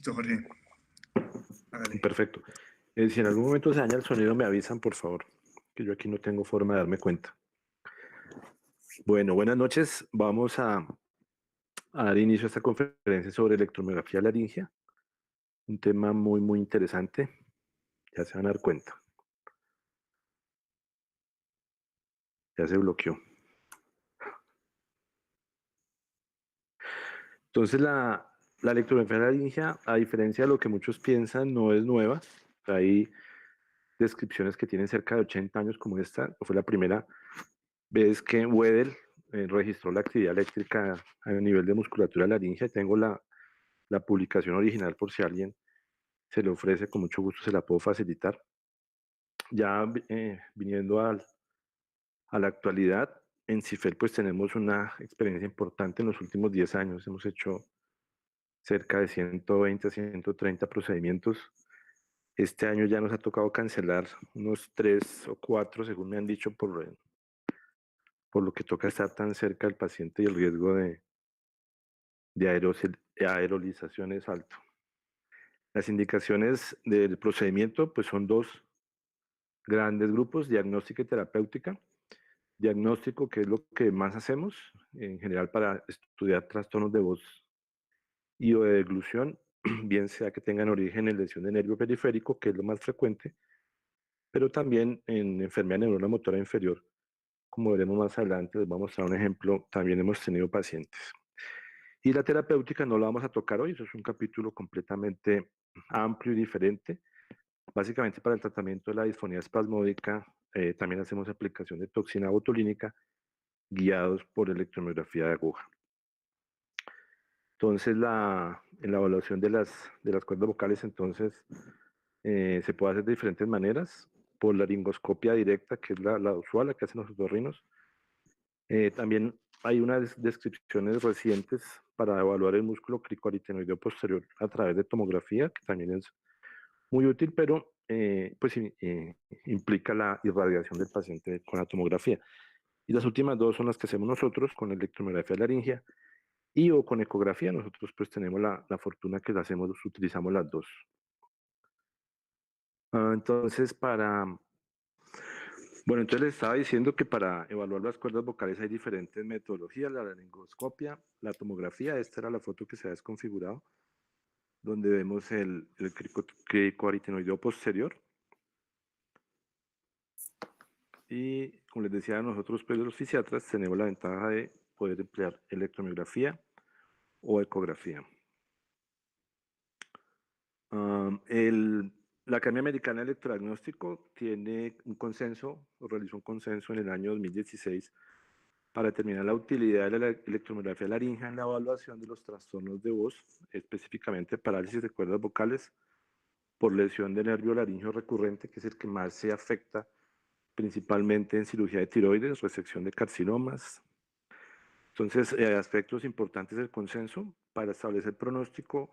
Listo, Jorge. Hágale. Perfecto. Si en algún momento se daña el sonido, me avisan, por favor, que yo aquí no tengo forma de darme cuenta. Bueno, buenas noches. Vamos a dar inicio a esta conferencia sobre electromiografía laringea, un tema muy, muy interesante. Ya se van a dar cuenta. Ya se bloqueó. Entonces, la electromiografía laringea, a diferencia de lo que muchos piensan, no es nueva. Hay descripciones que tienen cerca de 80 años como esta. Fue la primera vez que Wedel registró la actividad eléctrica a nivel de musculatura laringea. Tengo la publicación original por si alguien se le ofrece, con mucho gusto se la puedo facilitar. Ya viniendo a la actualidad, en CIFEL pues tenemos una experiencia importante en los últimos 10 años. Hemos hecho cerca de 120 a 130 procedimientos. Este año ya nos ha tocado cancelar unos 3 o 4, según me han dicho, por lo que toca estar tan cerca del paciente y el riesgo de aerolización es alto. Las indicaciones del procedimiento pues son dos grandes grupos: diagnóstica y terapéutica. Diagnóstico, que es lo que más hacemos en general para estudiar trastornos de voz y o de deglución, bien sea que tengan origen en lesión de nervio periférico, que es lo más frecuente, pero también en enfermedad neuronal motora inferior. Como veremos más adelante, les voy a mostrar un ejemplo, también hemos tenido pacientes. Y la terapéutica no la vamos a tocar hoy, eso es un capítulo completamente amplio y diferente. Básicamente para el tratamiento de la disfonía espasmódica, también hacemos aplicación de toxina botulínica guiados por electromiografía de aguja. Entonces, en la evaluación de las cuerdas vocales, entonces, se puede hacer de diferentes maneras: por laringoscopia directa, que es la usual, la que hacen los otorrinos. También hay unas descripciones recientes para evaluar el músculo cricoaritenoideo posterior a través de tomografía, que también es muy útil, pero pues implica la irradiación del paciente con la tomografía. Y las últimas dos son las que hacemos nosotros con electromiografía laringea y o con ecografía. Nosotros pues tenemos la fortuna que utilizamos las dos. Entonces, entonces les estaba diciendo que para evaluar las cuerdas vocales hay diferentes metodologías: la laringoscopia, la tomografía. Esta era la foto que se ha desconfigurado, donde vemos el cricoaritenoideo posterior. Y como les decía, nosotros pues los fisiatras tenemos la ventaja de poder emplear electromiografía o ecografía. La Academia Americana de Electrodiagnóstico tiene un consenso, o realizó un consenso en el año 2016 para determinar la utilidad de la electromiografía laringea en la evaluación de los trastornos de voz, específicamente parálisis de cuerdas vocales por lesión de nervio laringeo recurrente, que es el que más se afecta principalmente en cirugía de tiroides, resección de carcinomas. Entonces, aspectos importantes del consenso para establecer pronóstico.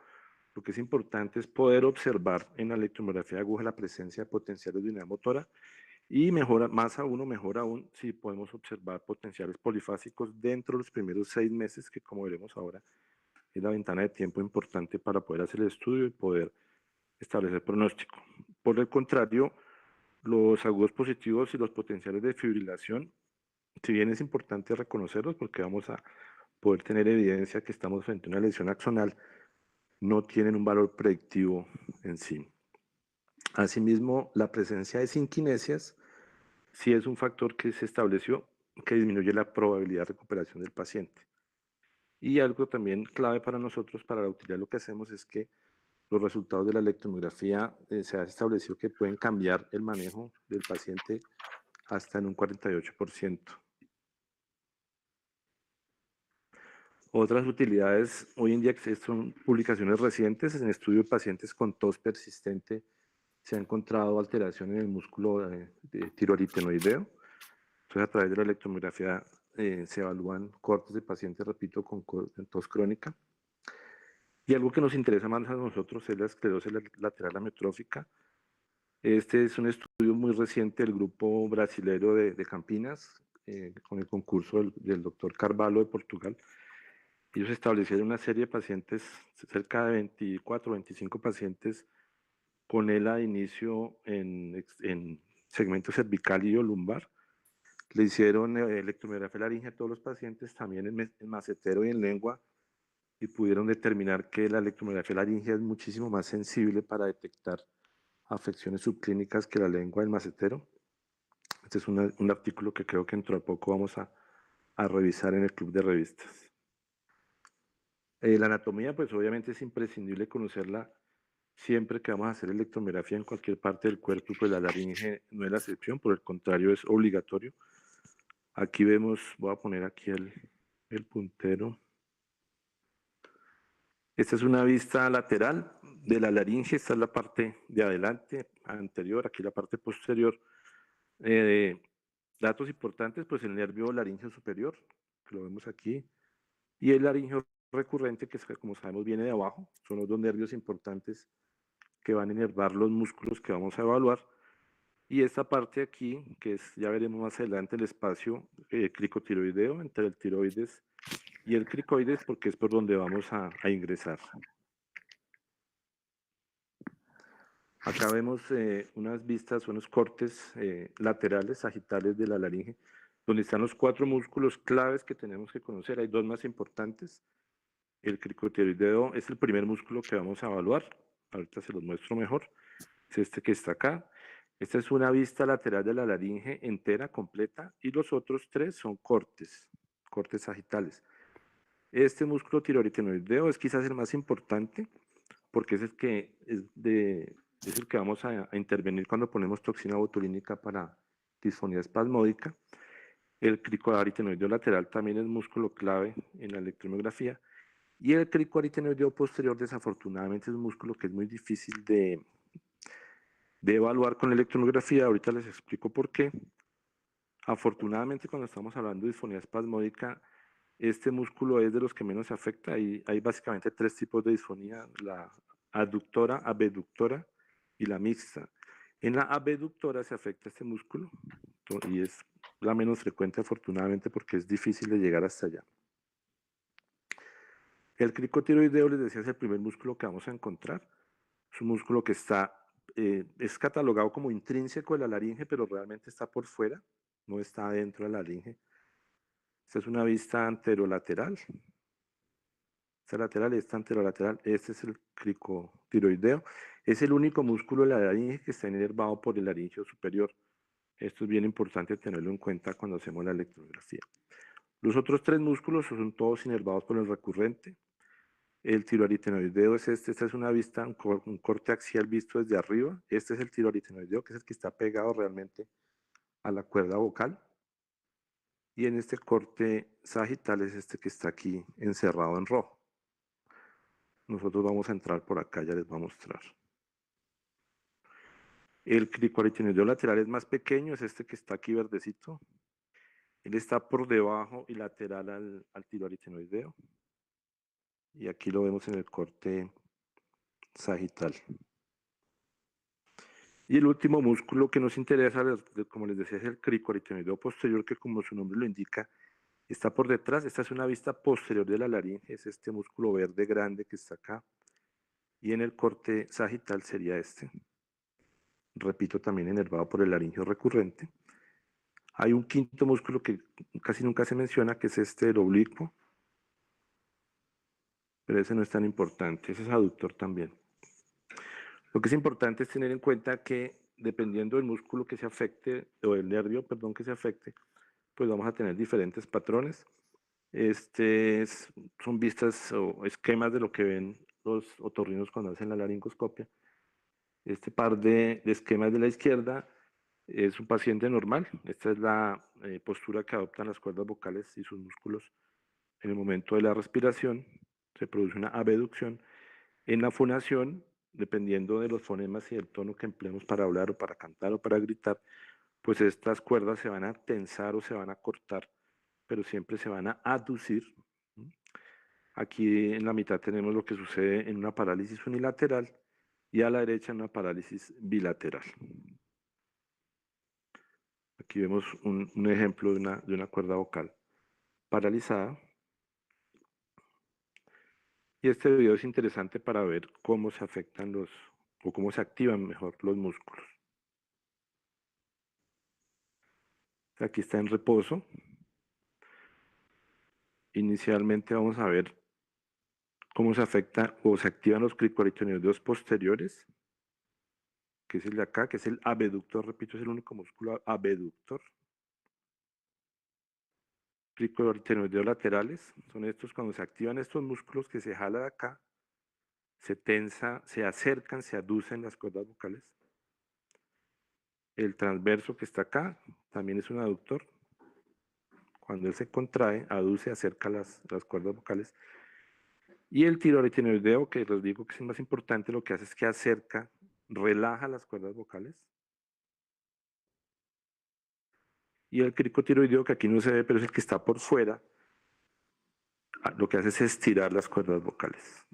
Lo que es importante es poder observar en la electromiografía de aguja la presencia de potenciales de unidad motora, y mejor aún, si podemos observar potenciales polifásicos dentro de los primeros 6 meses, que como veremos ahora es la ventana de tiempo importante para poder hacer el estudio y poder establecer pronóstico. Por el contrario, los agudos positivos y los potenciales de fibrilación, si bien es importante reconocerlos porque vamos a poder tener evidencia que estamos frente a una lesión axonal, no tienen un valor predictivo en sí. Asimismo, la presencia de sinquinesias sí es un factor que se estableció que disminuye la probabilidad de recuperación del paciente. Y algo también clave para nosotros, para la utilidad de lo que hacemos, es que los resultados de la electromiografía se ha establecido que pueden cambiar el manejo del paciente hasta en un 48%. Otras utilidades hoy en día que son publicaciones recientes: en estudio de pacientes con tos persistente se ha encontrado alteración en el músculo tiroaritenoideo. Entonces, a través de la electromiografía se evalúan cortes de pacientes, repito, con tos crónica. Y algo que nos interesa más a nosotros es la esclerosis lateral amiotrófica. Este es un estudio muy reciente del grupo brasilero de Campinas, con el concurso del doctor Carvalho de Portugal. ellos establecieron una serie de pacientes, cerca de 24, 25 pacientes con ELA de inicio en segmento cervical y o lumbar. Le hicieron electromiografía laringe a todos los pacientes, también en macetero y en lengua, y pudieron determinar que la electromiografía laringe es muchísimo más sensible para detectar afecciones subclínicas que la lengua del macetero. Este es un artículo que creo que dentro de poco vamos a revisar en el club de revistas. La anatomía, pues obviamente es imprescindible conocerla siempre que vamos a hacer electromiografía en cualquier parte del cuerpo, pues la laringe no es la excepción, por el contrario es obligatorio. Aquí vemos, voy a poner aquí el puntero. Esta es una vista lateral de la laringe, esta es la parte de adelante, anterior, aquí la parte posterior. Datos importantes, pues el nervio laríngeo superior, que lo vemos aquí, y el laríngeo recurrente, que es, como sabemos viene de abajo, son los dos nervios importantes que van a inervar los músculos que vamos a evaluar. Y esta parte aquí, que es, ya veremos más adelante, el espacio cricotiroideo entre el tiroides y el cricoides, porque es por donde vamos a ingresar. Acá vemos unas vistas, unos cortes laterales, sagitales de la laringe, donde están los 4 músculos claves que tenemos que conocer. Hay 2 más importantes. El cricotiroideo es el primer músculo que vamos a evaluar. Ahorita se los muestro mejor. Es este que está acá. Esta es una vista lateral de la laringe entera, completa, y los otros 3 son cortes, cortes sagitales. Este músculo tiroaritenoideo es quizás el más importante porque es el que, es el que vamos a intervenir cuando ponemos toxina botulínica para disfonía espasmódica. El cricoaritenoideo lateral también es músculo clave en la electromiografía. Y el cricoaritenoideo posterior, desafortunadamente, es un músculo que es muy difícil de evaluar con la electromiografía. Ahorita les explico por qué. Afortunadamente, cuando estamos hablando de disfonía espasmódica, este músculo es de los que menos se afecta. Hay básicamente 3 tipos de disfonía: la aductora, abductora y la mixta. En la abductora se afecta este músculo y es la menos frecuente, afortunadamente, porque es difícil de llegar hasta allá. El cricotiroideo, les decía, es el primer músculo que vamos a encontrar. Es un músculo que es catalogado como intrínseco de la laringe, pero realmente está por fuera, no está dentro de la laringe. Esta es una vista anterolateral. Esta lateral, esta anterolateral, este es el cricotiroideo. Es el único músculo de la laringe que está inervado por el laringio superior. Esto es bien importante tenerlo en cuenta cuando hacemos la electromiografía. Los otros 3 músculos son todos inervados por el recurrente. El tiroaritenoideo es este. Esta es una vista, un corte axial visto desde arriba. Este es el tiroaritenoideo, que es el que está pegado realmente a la cuerda vocal. Y en este corte sagital es este que está aquí encerrado en rojo. Nosotros vamos a entrar por acá, ya les voy a mostrar. El cricoaritenoideo lateral es más pequeño, es este que está aquí verdecito. Él está por debajo y lateral al tiroaritenoideo. Y aquí lo vemos en el corte sagital. Y el último músculo que nos interesa, como les decía, es el cricoaritenoideo posterior, que como su nombre lo indica, está por detrás. Esta es una vista posterior de la laringe, es este músculo verde grande que está acá. Y en el corte sagital sería este. Repito, también inervado por el laringio recurrente. Hay un quinto músculo que casi nunca se menciona, que es este, el oblicuo. Pero ese no es tan importante, ese es aductor también. Lo que es importante es tener en cuenta que dependiendo del músculo que se afecte, o del nervio, perdón, que se afecte, pues vamos a tener diferentes patrones. Son vistas o esquemas de lo que ven los otorrinos cuando hacen la laringoscopia. Este par de esquemas de la izquierda es un paciente normal. Esta es la postura que adoptan las cuerdas vocales y sus músculos en el momento de la respiración. Se produce una abducción. En la fonación, dependiendo de los fonemas y del tono que empleemos para hablar o para cantar o para gritar, pues estas cuerdas se van a tensar o se van a cortar, pero siempre se van a aducir. Aquí en la mitad tenemos lo que sucede en una parálisis unilateral y a la derecha en una parálisis bilateral. Aquí vemos un ejemplo de una cuerda vocal paralizada. Y este video es interesante para ver cómo se afectan o cómo se activan mejor los músculos. Aquí está en reposo. Inicialmente vamos a ver cómo se afecta o se activan los cricoaritiodontios posteriores, que es el de acá, que es el abductor, repito, es el único músculo abductor. Cricoaritiodontios laterales, son estos cuando se activan estos músculos que se jala de acá, se tensa, se acercan, se aducen las cuerdas vocales. El transverso que está acá también es un aductor. Cuando él se contrae, aduce, acerca las cuerdas vocales. Y el tiroaritenoideo, que les digo que es el más importante, lo que hace es que acerca, relaja las cuerdas vocales. Y el cricotiroideo, que aquí no se ve, pero es el que está por fuera, lo que hace es estirar las cuerdas vocales.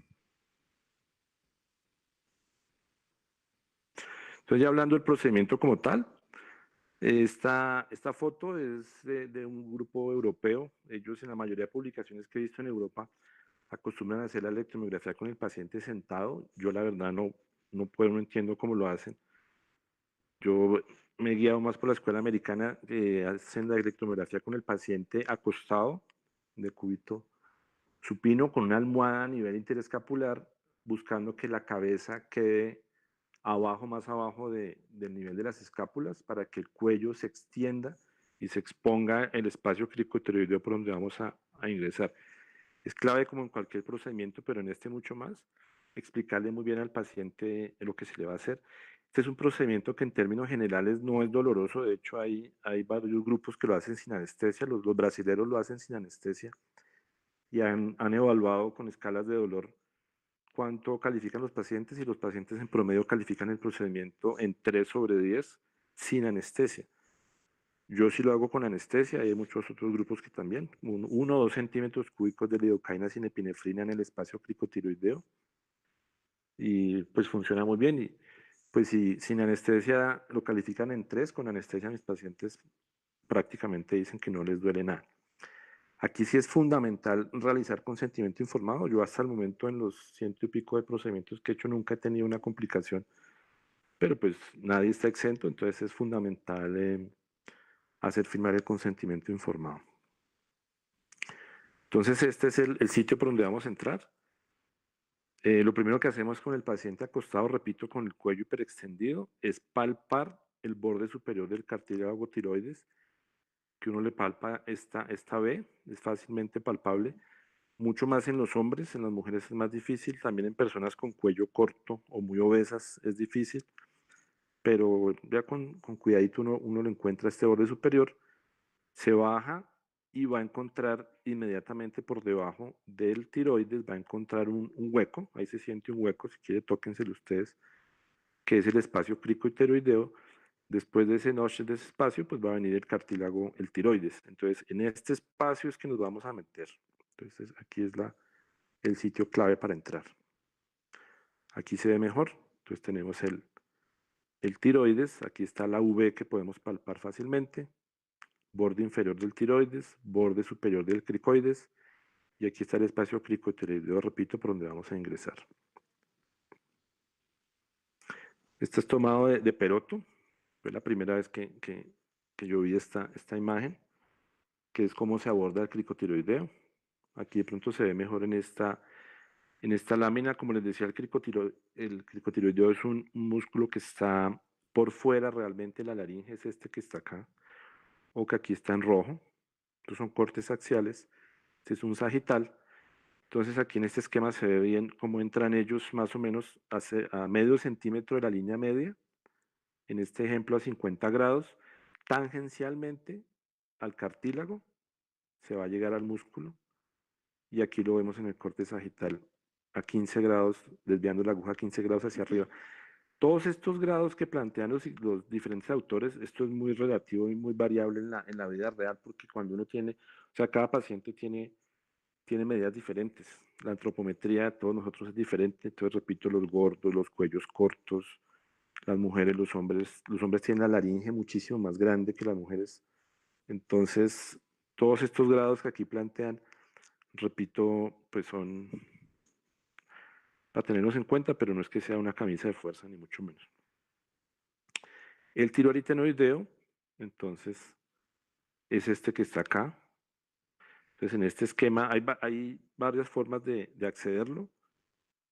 Entonces, ya hablando del procedimiento como tal, esta foto es de un grupo europeo. Ellos, en la mayoría de publicaciones que he visto en Europa, acostumbran a hacer la electromiografía con el paciente sentado. Yo, la verdad, no puedo, no entiendo cómo lo hacen. Yo me he guiado más por la escuela americana, que hacen la electromiografía con el paciente acostado, de cúbito supino, con una almohada a nivel interescapular, buscando que la cabeza quede abajo, más abajo del nivel de las escápulas, para que el cuello se extienda y se exponga el espacio cricotiroideo por donde vamos a ingresar. Es clave como en cualquier procedimiento, pero en este mucho más, explicarle muy bien al paciente lo que se le va a hacer. Este es un procedimiento que en términos generales no es doloroso. De hecho, hay varios grupos que lo hacen sin anestesia. Los brasileños lo hacen sin anestesia y han evaluado con escalas de dolor cuánto califican los pacientes, y los pacientes en promedio califican el procedimiento en 3/10 sin anestesia. Yo sí lo hago con anestesia, hay muchos otros grupos que también. 1 o 2 centímetros cúbicos de lidocaína sin epinefrina en el espacio cricotiroideo, y pues funciona muy bien. Y pues si sin anestesia lo califican en 3, con anestesia mis pacientes prácticamente dicen que no les duele nada. Aquí sí es fundamental realizar consentimiento informado. Yo hasta el momento, en los 100 y pico de procedimientos que he hecho, nunca he tenido una complicación, pero pues nadie está exento, entonces es fundamental hacer firmar el consentimiento informado. Entonces este es el sitio por donde vamos a entrar. Lo primero que hacemos con el paciente acostado, repito, con el cuello hiperextendido, es palpar el borde superior del cartílago tiroides, que uno le palpa esta V, es fácilmente palpable, mucho más en los hombres. En las mujeres es más difícil, también en personas con cuello corto o muy obesas es difícil, pero ya con cuidadito uno lo encuentra este borde superior, se baja y va a encontrar inmediatamente por debajo del tiroides, va a encontrar un hueco, ahí se siente un hueco, si quiere tóquenselo ustedes, que es el espacio cricotiroideo. Después de ese notch, de ese espacio, pues va a venir el cartílago, el tiroides. Entonces, en este espacio es que nos vamos a meter. Entonces, aquí es el sitio clave para entrar. Aquí se ve mejor. Entonces, tenemos el tiroides. Aquí está la V que podemos palpar fácilmente. Borde inferior del tiroides, borde superior del cricoides. Y aquí está el espacio cricotiroideo, repito, por donde vamos a ingresar. Este es tomado de Peroto. Fue la primera vez que yo vi esta imagen, que es cómo se aborda el cricotiroideo. Aquí de pronto se ve mejor en esta lámina. Como les decía, el cricotiroideo es un músculo que está por fuera realmente. La laringe es este que está acá, o que aquí está en rojo. Estos son cortes axiales. Este es un sagital. Entonces aquí en este esquema se ve bien cómo entran ellos más o menos a medio centímetro de la línea media, en este ejemplo a 50 grados, tangencialmente al cartílago, se va a llegar al músculo, y aquí lo vemos en el corte sagital a 15 grados, desviando la aguja a 15 grados hacia arriba. Todos estos grados que plantean los diferentes autores, esto es muy relativo y muy variable en la vida real, porque cuando uno tiene, o sea, cada paciente tiene medidas diferentes. La antropometría de todos nosotros es diferente. Entonces, repito, los gordos, los cuellos cortos, las mujeres, los hombres tienen la laringe muchísimo más grande que las mujeres. Entonces, todos estos grados que aquí plantean, repito, pues para tenerlos en cuenta, pero no es que sea una camisa de fuerza, ni mucho menos. El tiroaritenoideo, entonces, es este que está acá. Entonces, en este esquema hay varias formas de accederlo.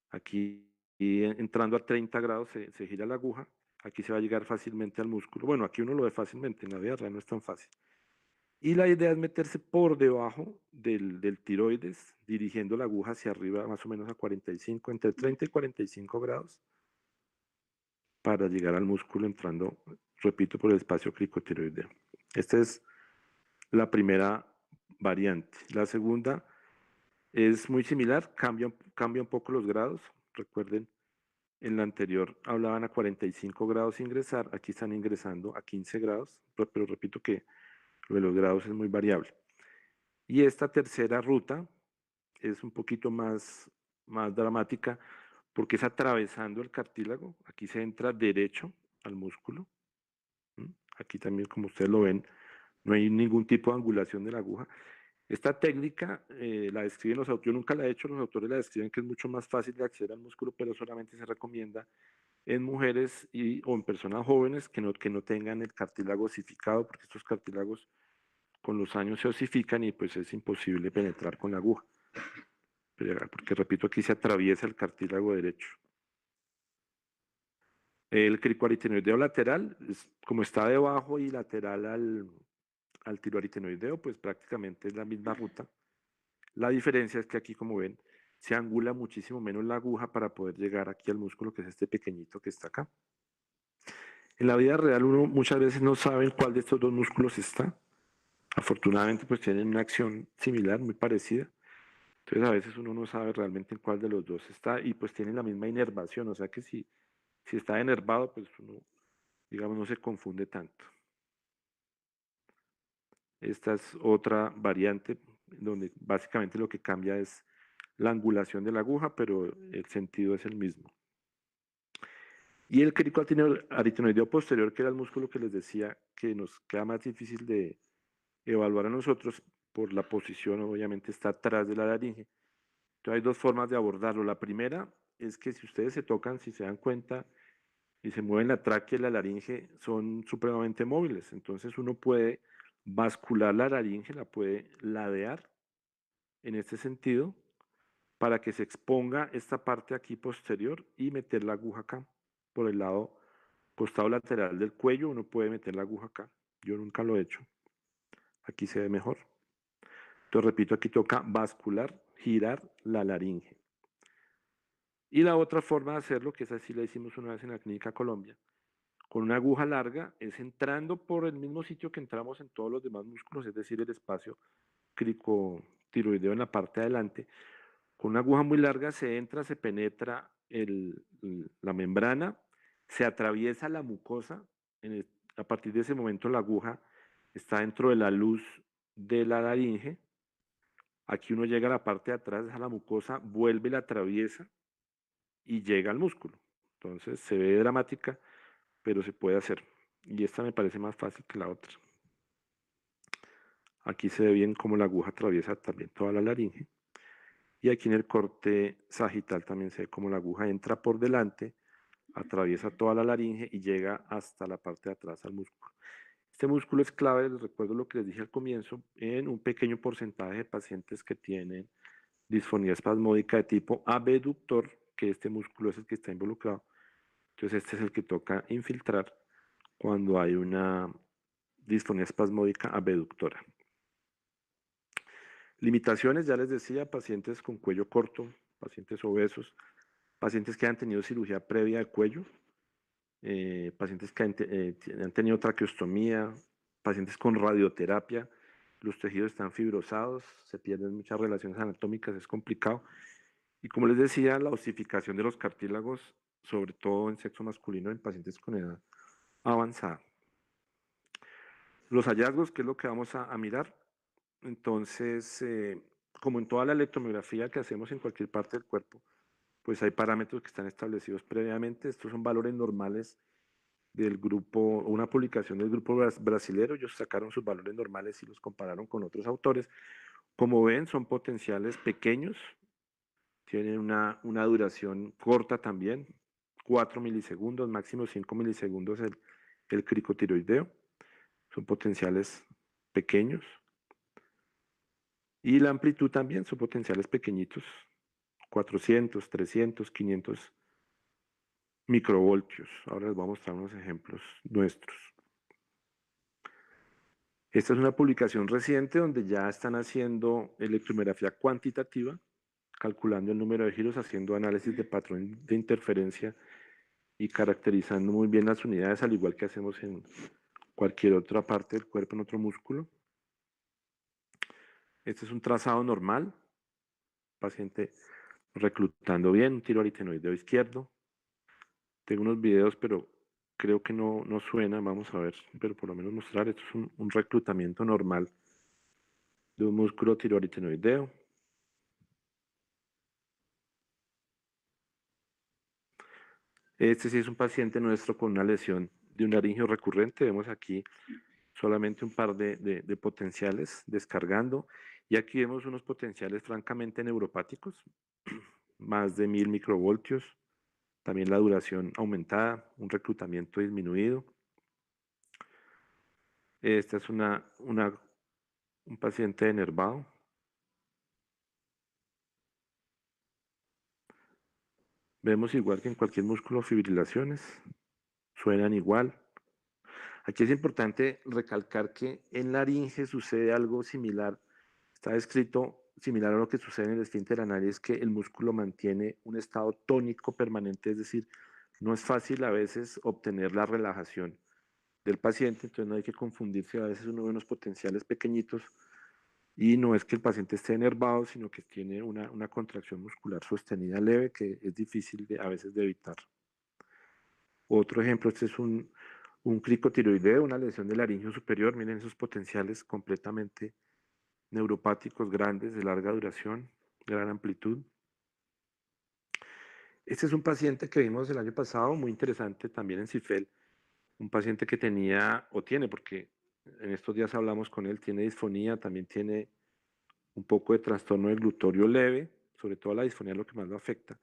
Aquí, entrando a 30 grados, se gira la aguja. Aquí se va a llegar fácilmente al músculo. Bueno, aquí uno lo ve fácilmente, en la vida real no es tan fácil. Y la idea es meterse por debajo del tiroides, dirigiendo la aguja hacia arriba más o menos a 45, entre 30 y 45 grados, para llegar al músculo entrando, repito, por el espacio cricotiroideo. Esta es la primera variante. La segunda es muy similar, cambia un poco los grados. Recuerden, en la anterior hablaban a 45 grados ingresar, aquí están ingresando a 15 grados, pero repito que lo de los grados es muy variable. Y esta tercera ruta es un poquito más dramática porque es atravesando el cartílago, aquí se entra derecho al músculo. Aquí también, como ustedes lo ven, no hay ningún tipo de angulación de la aguja. Esta técnica la describen los autores, yo nunca la he hecho, los autores la describen que es mucho más fácil de acceder al músculo, pero solamente se recomienda en mujeres o en personas jóvenes que no tengan el cartílago osificado, porque estos cartílagos con los años se osifican y pues es imposible penetrar con la aguja. Porque repito, aquí se atraviesa el cartílago derecho. El cricoaritenoideo lateral, como está debajo y lateral al tiroaritenoideo, pues prácticamente es la misma ruta. La diferencia es que aquí, como ven, se angula muchísimo menos la aguja para poder llegar aquí al músculo, que es este pequeñito que está acá. En la vida real uno muchas veces no sabe en cuál de estos dos músculos está. Afortunadamente pues tienen una acción similar, muy parecida. Entonces a veces uno no sabe realmente en cuál de los dos está y pues tienen la misma inervación, o sea que si está enervado pues uno, digamos, no se confunde tanto. Esta es otra variante donde básicamente lo que cambia es la angulación de la aguja, pero el sentido es el mismo. Y el cricoaritenoideo posterior, que era el músculo que les decía que nos queda más difícil de evaluar a nosotros por la posición, obviamente está atrás de la laringe. Entonces hay dos formas de abordarlo. La primera es que si ustedes se tocan, si se dan cuenta y se mueven la tráquea y la laringe, son supremamente móviles. Entonces uno puede bascular la laringe, la puede ladear en este sentido para que se exponga esta parte aquí posterior y meter la aguja acá por el lado costado lateral del cuello. Uno puede meter la aguja acá. Yo nunca lo he hecho. Aquí se ve mejor. Entonces, repito, aquí toca bascular, girar la laringe. Y la otra forma de hacerlo, que esa sí la hicimos una vez en la Clínica Colombia, con una aguja larga, es entrando por el mismo sitio que entramos en todos los demás músculos, es decir, el espacio cricotiroideo en la parte de adelante. Con una aguja muy larga se entra, se penetra la membrana, se atraviesa la mucosa. A partir de ese momento la aguja está dentro de la luz de la laringe. Aquí uno llega a la parte de atrás, a la mucosa, vuelve, la atraviesa y llega al músculo. Entonces se ve dramática, pero se puede hacer. Y esta me parece más fácil que la otra. Aquí se ve bien cómo la aguja atraviesa también toda la laringe. Y aquí en el corte sagital también se ve cómo la aguja entra por delante, atraviesa toda la laringe y llega hasta la parte de atrás al músculo. Este músculo es clave, les recuerdo lo que les dije al comienzo, en un pequeño porcentaje de pacientes que tienen disfonía espasmódica de tipo abductor, que este músculo es el que está involucrado. Entonces este es el que toca infiltrar cuando hay una disfonía espasmódica abductora. Limitaciones, ya les decía, pacientes con cuello corto, pacientes obesos, pacientes que han tenido cirugía previa de cuello, pacientes que han tenido traqueostomía, pacientes con radioterapia, los tejidos están fibrosados, se pierden muchas relaciones anatómicas, es complicado. Y como les decía, la osificación de los cartílagos, sobre todo en sexo masculino, en pacientes con edad avanzada. Los hallazgos, ¿qué es lo que vamos a mirar? Entonces, como en toda la electromiografía que hacemos en cualquier parte del cuerpo, pues hay parámetros que están establecidos previamente. Estos son valores normales del grupo, una publicación del grupo brasilero. Ellos sacaron sus valores normales y los compararon con otros autores. Como ven, son potenciales pequeños, tiene una duración corta también, 4 milisegundos, máximo 5 milisegundos el cricotiroideo. Son potenciales pequeños. Y la amplitud también son potenciales pequeñitos, 400, 300, 500 microvoltios. Ahora les voy a mostrar unos ejemplos nuestros. Esta es una publicación reciente donde ya están haciendo electromiografía cuantitativa, calculando el número de giros, haciendo análisis de patrón de interferencia y caracterizando muy bien las unidades, al igual que hacemos en cualquier otra parte del cuerpo, en otro músculo. Este es un trazado normal, paciente reclutando bien, un tiroaritenoideo izquierdo. Tengo unos videos, pero creo que no suena, vamos a ver, pero por lo menos mostrar, esto es un reclutamiento normal de un músculo tiroaritenoideo. Este sí es un paciente nuestro con una lesión de un laringio recurrente. Vemos aquí solamente un par de potenciales descargando. Y aquí vemos unos potenciales francamente neuropáticos, más de 1000 microvoltios. También la duración aumentada, un reclutamiento disminuido. Esta es un paciente enervado. Vemos igual que en cualquier músculo fibrilaciones, suenan igual. Aquí es importante recalcar que en laringe sucede algo similar, está descrito similar a lo que sucede en el esfínter anal, es que el músculo mantiene un estado tónico permanente, es decir, no es fácil a veces obtener la relajación del paciente, entonces no hay que confundirse, a veces uno ve unos potenciales pequeñitos y no es que el paciente esté enervado, sino que tiene una contracción muscular sostenida leve que es difícil a veces de evitar. Otro ejemplo, este es un cricotiroideo, una lesión del laringio superior. Miren esos potenciales completamente neuropáticos, grandes, de larga duración, gran amplitud. Este es un paciente que vimos el año pasado, muy interesante también en CIFEL, un paciente que tenía, o tiene, porque en estos días hablamos con él, tiene disfonía, también tiene un poco de trastorno del glutorio leve, sobre todo la disfonía es lo que más lo afecta.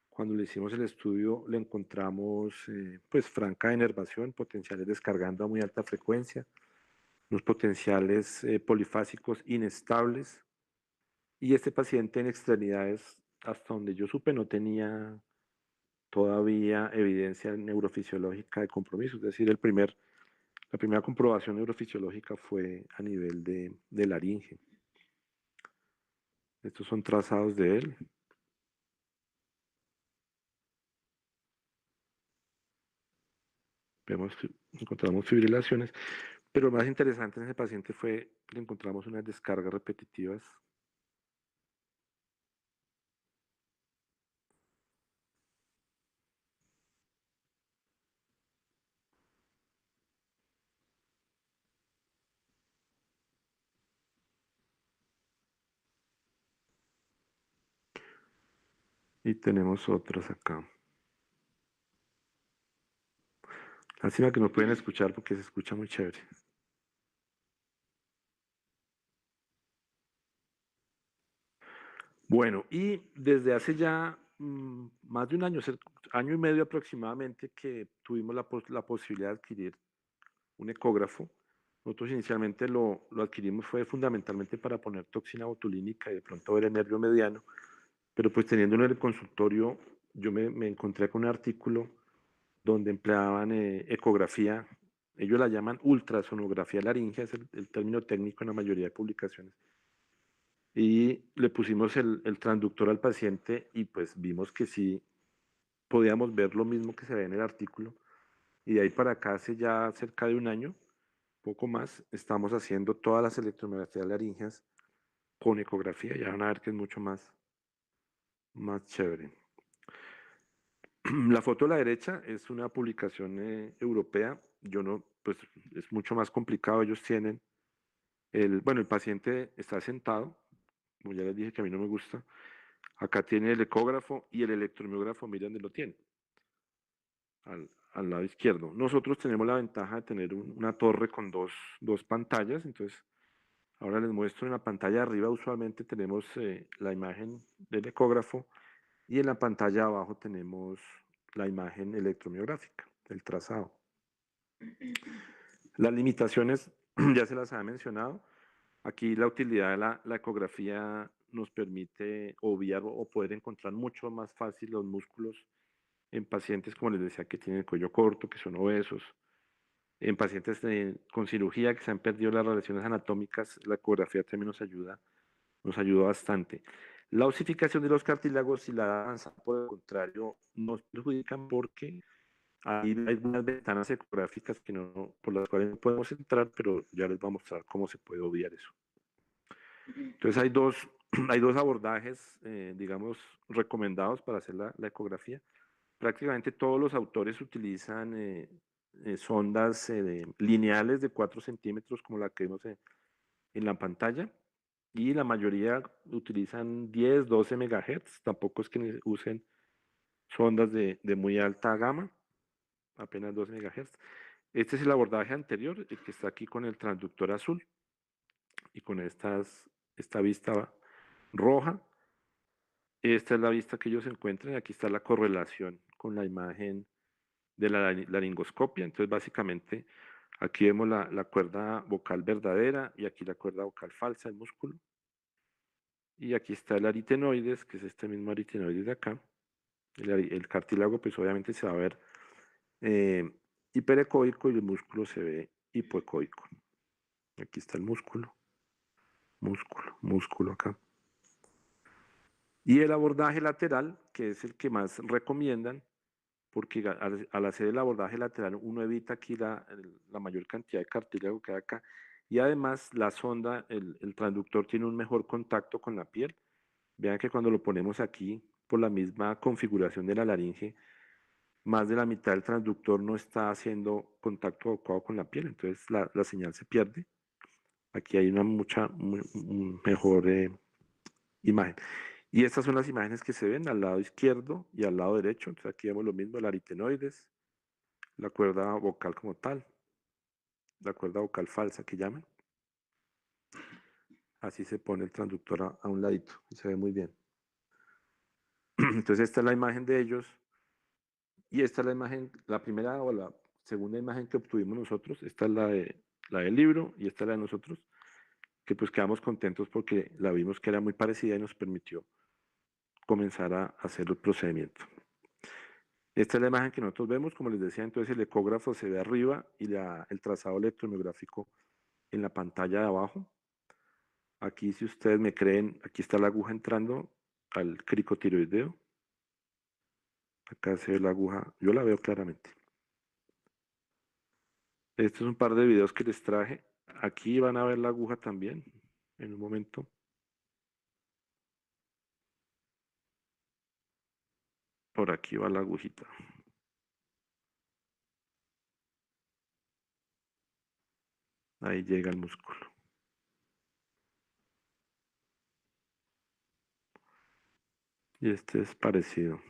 Cuando le hicimos el estudio le encontramos pues franca denervación, potenciales descargando a muy alta frecuencia, unos potenciales polifásicos inestables, y este paciente en extremidades, hasta donde yo supe, no tenía todavía evidencia neurofisiológica de compromiso, es decir, la primera comprobación neurofisiológica fue a nivel de laringe. Estos son trazados de él. Encontramos fibrilaciones, pero lo más interesante en ese paciente fue que encontramos unas descargas repetitivas. Y tenemos otras acá. Lástima que no pueden escuchar porque se escucha muy chévere. Bueno, y desde hace ya más de un año, año y medio aproximadamente, que tuvimos la posibilidad de adquirir un ecógrafo. Nosotros inicialmente lo adquirimos fue fundamentalmente para poner toxina botulínica y de pronto ver el nervio mediano, pero pues teniéndolo en el consultorio, yo me encontré con un artículo donde empleaban ecografía, ellos la llaman ultrasonografía laringea, es el término técnico en la mayoría de publicaciones, y le pusimos el transductor al paciente y pues vimos que sí podíamos ver lo mismo que se ve en el artículo, y de ahí para acá hace ya cerca de un año, poco más, estamos haciendo todas las electromiografías laringeas con ecografía, ya van a ver que es mucho más chévere. La foto a la derecha es una publicación europea. Yo no, pues es mucho más complicado. Ellos tienen bueno, el paciente está sentado, como ya les dije que a mí no me gusta. Acá tiene el ecógrafo y el electromiógrafo, miren dónde lo tiene, al lado izquierdo. Nosotros tenemos la ventaja de tener una torre con dos pantallas, entonces ahora les muestro en la pantalla de arriba, usualmente tenemos la imagen del ecógrafo Y en la pantalla abajo tenemos la imagen electromiográfica, el trazado. Las limitaciones ya se las había mencionado. Aquí la utilidad de la ecografía nos permite obviar o poder encontrar mucho más fácil los músculos en pacientes, como les decía, que tienen el cuello corto, que son obesos, en pacientes con cirugía que se han perdido las relaciones anatómicas, la ecografía también nos ayuda bastante. La osificación de los cartílagos y la danza, por el contrario, nos perjudican porque hay algunas ventanas ecográficas que por las cuales no podemos entrar, pero ya les voy a mostrar cómo se puede obviar eso. Entonces hay dos abordajes, digamos, recomendados para hacer la ecografía. Prácticamente todos los autores utilizan sondas lineales de 4 centímetros, como la que vemos en la pantalla, y la mayoría utilizan 10, 12 megahertz. Tampoco es que usen sondas de muy alta gama, apenas 12 megahertz. Este es el abordaje anterior, el que está aquí con el transductor azul y con esta vista roja. Esta es la vista que ellos encuentran. Aquí está la correlación con la imagen de la laringoscopia. Entonces, básicamente, aquí vemos la cuerda vocal verdadera y aquí la cuerda vocal falsa, el músculo. Y aquí está el aritenoides, que es este mismo aritenoides de acá. El cartílago, pues obviamente se va a ver hiperecoico y el músculo se ve hipoecoico. Aquí está el músculo, músculo acá. Y el abordaje lateral, que es el que más recomiendan, porque al hacer el abordaje lateral uno evita aquí la mayor cantidad de cartílago que hay acá. Y además la sonda, el transductor tiene un mejor contacto con la piel. Vean que cuando lo ponemos aquí, por la misma configuración de la laringe, más de la mitad del transductor no está haciendo contacto adecuado con la piel, entonces la señal se pierde. Aquí hay una mejor imagen. Y estas son las imágenes que se ven al lado izquierdo y al lado derecho. Entonces aquí vemos lo mismo, el aritenoides, la cuerda vocal como tal, la cuerda vocal falsa que llaman. Así se pone el transductor a un ladito y se ve muy bien. Entonces esta es la imagen de ellos y esta es la imagen, la primera o la segunda imagen que obtuvimos nosotros. Esta es la del libro y esta es la de nosotros, que pues quedamos contentos porque la vimos que era muy parecida y nos permitió comenzar a hacer el procedimiento. Esta es la imagen que nosotros vemos, como les decía, entonces el ecógrafo se ve arriba y el trazado electromiográfico en la pantalla de abajo. Aquí, si ustedes me creen, aquí está la aguja entrando al cricotiroideo. Acá se ve la aguja, yo la veo claramente. Este es un par de videos que les traje. Aquí van a ver la aguja también, en un momento. Por aquí va la agujita. Ahí llega el músculo. Y este es parecido.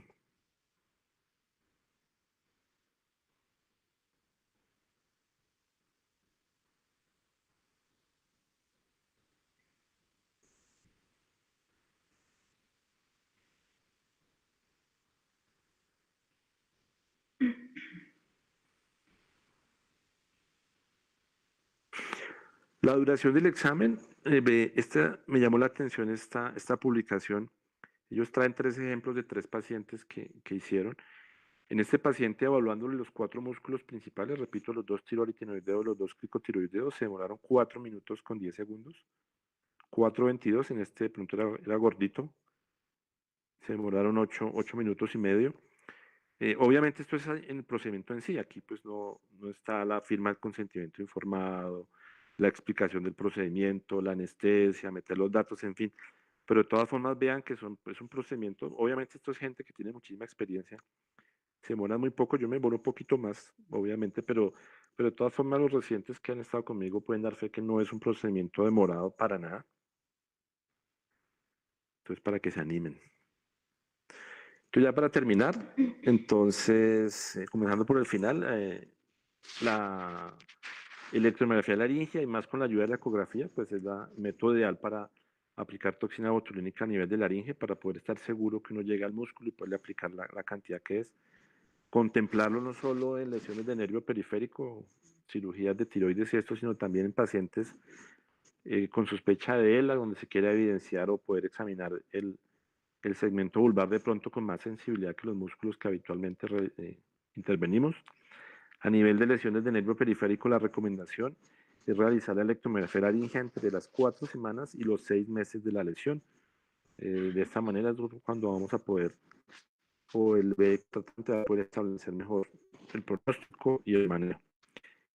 La duración del examen, me llamó la atención esta publicación. Ellos traen 3 ejemplos de 3 pacientes que hicieron. En este paciente, evaluándole los 4 músculos principales, repito, los 2 tiroaritenoideos, los 2 cricotiroideos, se demoraron 4 minutos con 10 segundos. 4:22, en este de pronto era gordito. Se demoraron 8 minutos y medio. Obviamente esto es en el procedimiento en sí. Aquí pues no está la firma del consentimiento informado, la explicación del procedimiento, la anestesia, meter los datos, en fin. Pero de todas formas vean que es un procedimiento. Obviamente esto es gente que tiene muchísima experiencia. Se demora muy poco, yo me demoro un poquito más, obviamente, pero de todas formas los residentes que han estado conmigo pueden dar fe que no es un procedimiento demorado para nada. Entonces, para que se animen. Entonces, ya para terminar, entonces, comenzando por el final, la electromiografía laringea y más con la ayuda de la ecografía, pues es el método ideal para aplicar toxina botulínica a nivel de laringe para poder estar seguro que uno llega al músculo y poderle aplicar la cantidad que es. Contemplarlo no solo en lesiones de nervio periférico, cirugías de tiroides y esto, sino también en pacientes con sospecha de ELA, donde se quiera evidenciar o poder examinar el segmento vulvar de pronto con más sensibilidad que los músculos que habitualmente intervenimos. A nivel de lesiones de nervio periférico, la recomendación es realizar la electromiografía laríngea entre las 4 semanas y los 6 meses de la lesión. De esta manera es cuando vamos a poder, o el tratante va a poder establecer mejor el pronóstico y el manejo.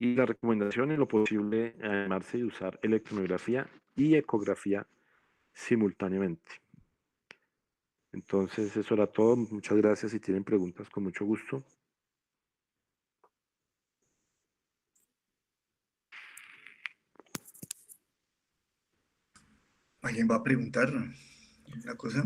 Y la recomendación en lo posible animarse y usar electromiografía y ecografía simultáneamente. Entonces eso era todo. Muchas gracias. Si tienen preguntas, con mucho gusto. ¿Alguien va a preguntar una cosa?